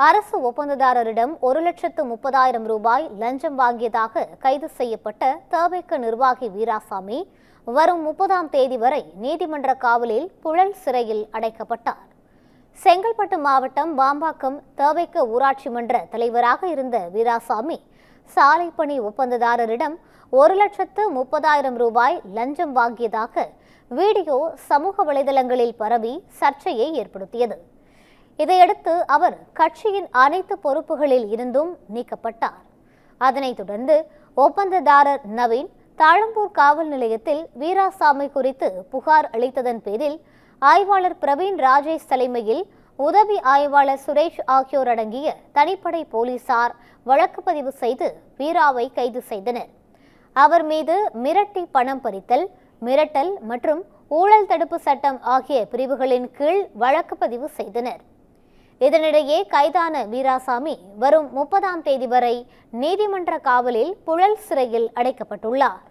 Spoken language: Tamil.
அரசு ஒப்பந்ததாரரிடம் 1,30,000 ரூபாய் லஞ்சம் வாங்கியதாக கைது செய்யப்பட்ட தவேக நிர்வாகி வீராசாமி வரும் 30ஆம் தேதி வரை நீதிமன்ற காவலில் புழல் சிறையில் அடைக்கப்பட்டார். செங்கல்பட்டு மாவட்டம் பாம்பாக்கம் தவேக ஊராட்சி மன்ற தலைவராக இருந்த வீராசாமி சாலை பணி ஒப்பந்ததாரரிடம் 1,30,000 ரூபாய் லஞ்சம் வாங்கியதாக வீடியோ சமூக வலைதளங்களில் பரவி சர்ச்சையை ஏற்படுத்தியது. இதையடுத்து அவர் கட்சியின் அனைத்து பொறுப்புகளில் இருந்தும் நீக்கப்பட்டார். அதனைத் தொடர்ந்து ஒப்பந்ததாரர் நவீன் தாழம்பூர் காவல் நிலையத்தில் வீராசாமி குறித்து புகார் அளித்ததன் பேரில் ஆய்வாளர் பிரவீன் ராஜேஷ் தலைமையில் உதவி ஆய்வாளர் சுரேஷ் ஆகியோர் அடங்கிய தனிப்படை போலீசார் வழக்கு பதிவு செய்து வீராவை கைது செய்தனர். அவர் மீது மிரட்டி பணம் பறித்தல், மிரட்டல் மற்றும் ஊழல் தடுப்பு சட்டம் ஆகிய பிரிவுகளின் கீழ் வழக்கு பதிவு செய்தனர். இதனிடையே கைதான வீராசாமி வரும் 30ஆம் தேதி வரை நீதிமன்ற காவலில் புழல் சிறையில் அடைக்கப்பட்டுள்ளார்.